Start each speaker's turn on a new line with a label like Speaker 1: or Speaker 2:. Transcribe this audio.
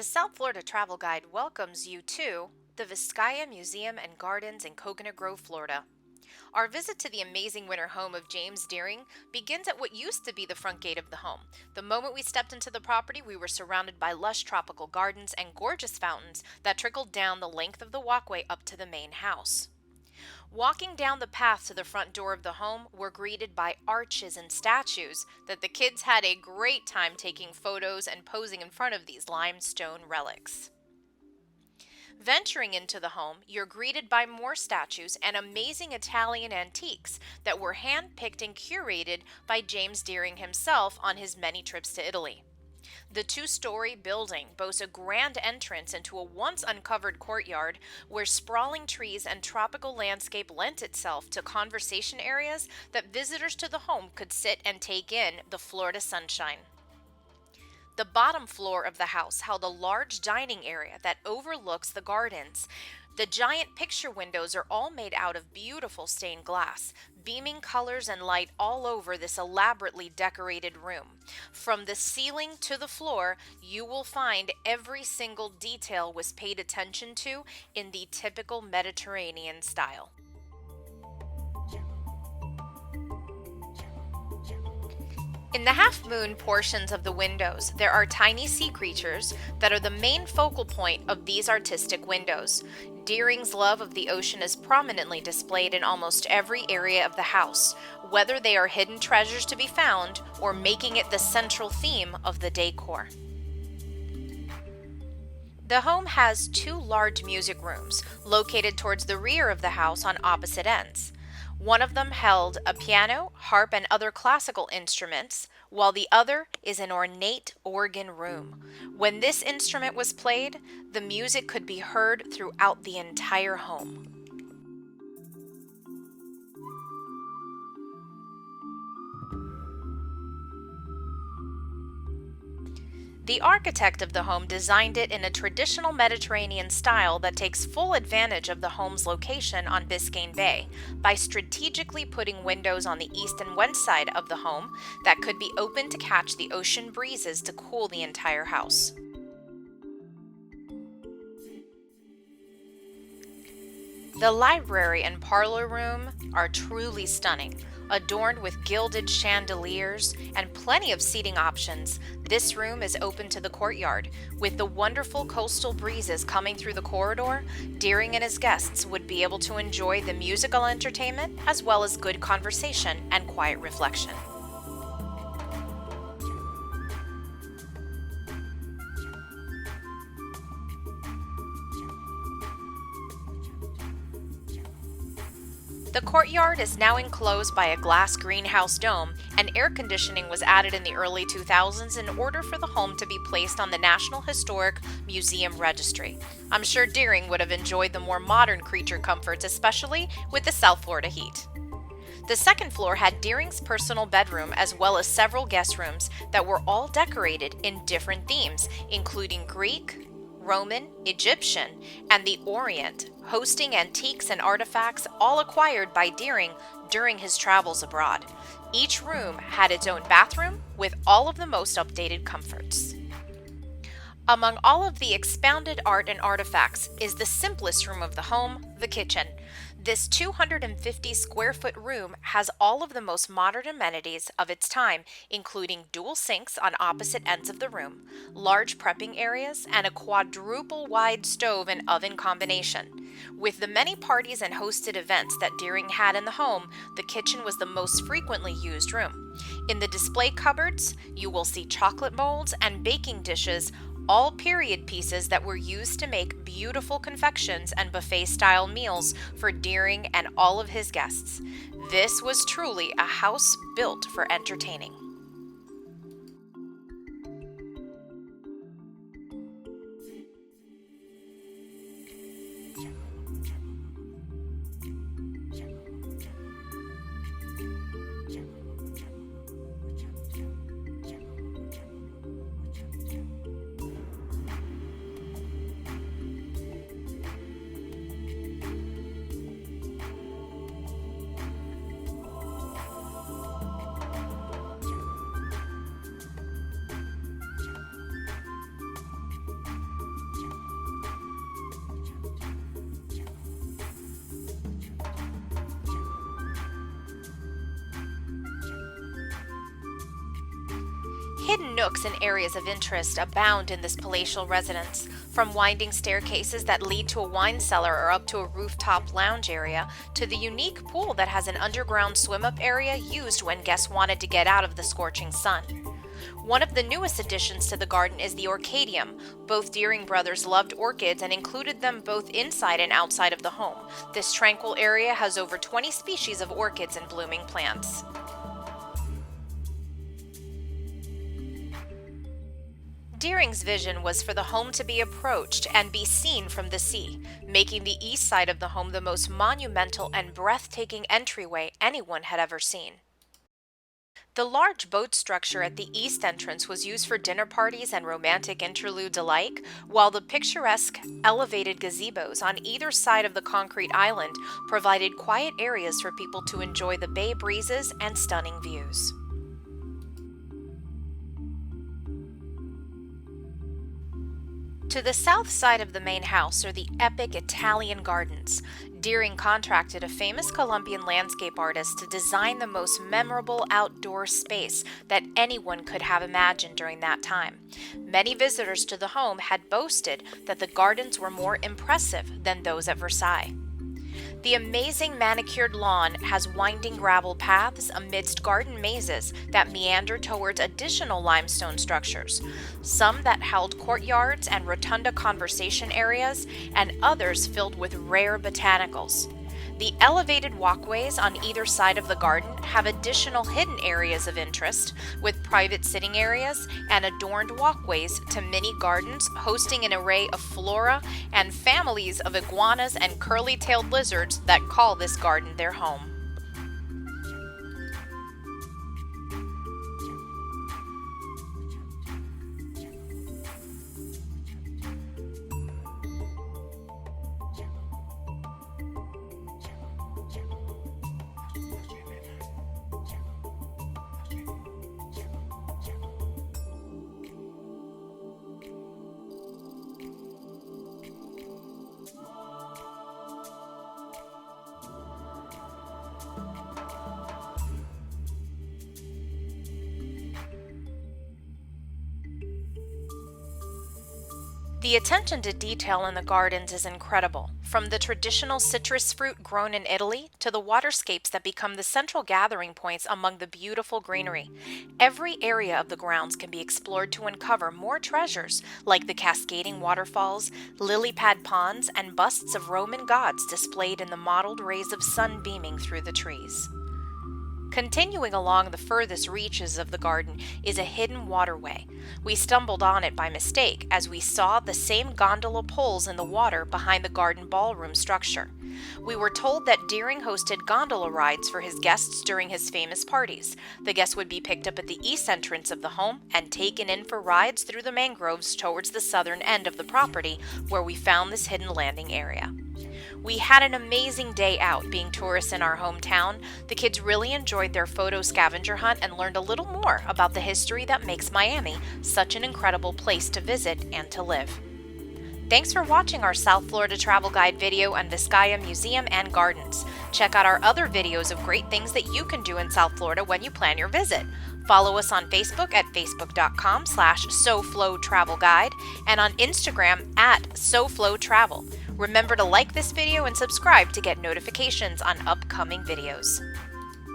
Speaker 1: The South Florida Travel Guide welcomes you to the Vizcaya Museum and Gardens in Coconut Grove, Florida. Our visit to the amazing winter home of James Deering begins at what used to be the front gate of the home. The moment we stepped into the property, we were surrounded by lush tropical gardens and gorgeous fountains that trickled down the length of the walkway up to the main house. Walking down the path to the front door of the home, we're greeted by arches and statues that the kids had a great time taking photos and posing in front of these limestone relics. Venturing into the home, you're greeted by more statues and amazing Italian antiques that were hand-picked and curated by James Deering himself on his many trips to Italy. The two-story building boasts a grand entrance into a once uncovered courtyard where sprawling trees and tropical landscape lent itself to conversation areas that visitors to the home could sit and take in the Florida sunshine. The bottom floor of the house held a large dining area that overlooks the gardens. The giant picture windows are all made out of beautiful stained glass, beaming colors and light all over this elaborately decorated room. From the ceiling to the floor, you will find every single detail was paid attention to in the typical Mediterranean style. In the half-moon portions of the windows, there are tiny sea creatures that are the main focal point of these artistic windows. Deering's love of the ocean is prominently displayed in almost every area of the house, whether they are hidden treasures to be found or making it the central theme of the decor. The home has two large music rooms located towards the rear of the house on opposite ends. One of them held a piano, harp, and other classical instruments, while the other is an ornate organ room. When this instrument was played, the music could be heard throughout the entire home. The architect of the home designed it in a traditional Mediterranean style that takes full advantage of the home's location on Biscayne Bay by strategically putting windows on the east and west side of the home that could be opened to catch the ocean breezes to cool the entire house. The library and parlor room are truly stunning. Adorned with gilded chandeliers and plenty of seating options, this room is open to the courtyard. With the wonderful coastal breezes coming through the corridor, Deering and his guests would be able to enjoy the musical entertainment as well as good conversation and quiet reflection. The courtyard is now enclosed by a glass greenhouse dome, and air conditioning was added in the early 2000s in order for the home to be placed on the National Historic Museum Registry. I'm sure Deering would have enjoyed the more modern creature comforts, especially with the South Florida heat. The second floor had Deering's personal bedroom as well as several guest rooms that were all decorated in different themes, including Greek, Roman, Egyptian, and the Orient, hosting antiques and artifacts all acquired by Deering during his travels abroad. Each room had its own bathroom with all of the most updated comforts. Among all of the expounded art and artifacts is the simplest room of the home, the kitchen. This 250 square foot room has all of the most modern amenities of its time, including dual sinks on opposite ends of the room, large prepping areas, and a quadruple wide stove and oven combination. With the many parties and hosted events that Deering had in the home, the kitchen was the most frequently used room. In the display cupboards, you will see chocolate molds and baking dishes, all period pieces that were used to make beautiful confections and buffet-style meals for Deering and all of his guests. This was truly a house built for entertaining. Hidden nooks and areas of interest abound in this palatial residence, from winding staircases that lead to a wine cellar or up to a rooftop lounge area, to the unique pool that has an underground swim-up area used when guests wanted to get out of the scorching sun. One of the newest additions to the garden is the orchidium. Both Deering brothers loved orchids and included them both inside and outside of the home. This tranquil area has over 20 species of orchids and blooming plants. Deering's vision was for the home to be approached and be seen from the sea, making the east side of the home the most monumental and breathtaking entryway anyone had ever seen. The large boat structure at the east entrance was used for dinner parties and romantic interludes alike, while the picturesque, elevated gazebos on either side of the concrete island provided quiet areas for people to enjoy the bay breezes and stunning views. To the south side of the main house are the epic Italian gardens. Deering contracted a famous Colombian landscape artist to design the most memorable outdoor space that anyone could have imagined during that time. Many visitors to the home had boasted that the gardens were more impressive than those at Versailles. The amazing manicured lawn has winding gravel paths amidst garden mazes that meander towards additional limestone structures, some that held courtyards and rotunda conversation areas, and others filled with rare botanicals. The elevated walkways on either side of the garden have additional hidden areas of interest, with private sitting areas and adorned walkways to mini gardens hosting an array of flora and families of iguanas and curly-tailed lizards that call this garden their home. The attention to detail in the gardens is incredible, from the traditional citrus fruit grown in Italy to the waterscapes that become the central gathering points among the beautiful greenery. Every area of the grounds can be explored to uncover more treasures, like the cascading waterfalls, lily pad ponds, and busts of Roman gods displayed in the mottled rays of sun beaming through the trees. Continuing along the furthest reaches of the garden is a hidden waterway. We stumbled on it by mistake as we saw the same gondola poles in the water behind the garden ballroom structure. We were told that Deering hosted gondola rides for his guests during his famous parties. The guests would be picked up at the east entrance of the home and taken in for rides through the mangroves towards the southern end of the property, where we found this hidden landing area. We had an amazing day out being tourists in our hometown. The kids really enjoyed their photo scavenger hunt and learned a little more about the history that makes Miami such an incredible place to visit and to live. Thanks for watching our South Florida travel guide video on Vizcaya Museum and Gardens. Check out our other videos of great things that you can do in South Florida when you plan your visit. Follow us on Facebook at facebook.com/SoFlo Travel Guide and on Instagram at SoFlo Travel. Remember to like this video and subscribe to get notifications on upcoming videos.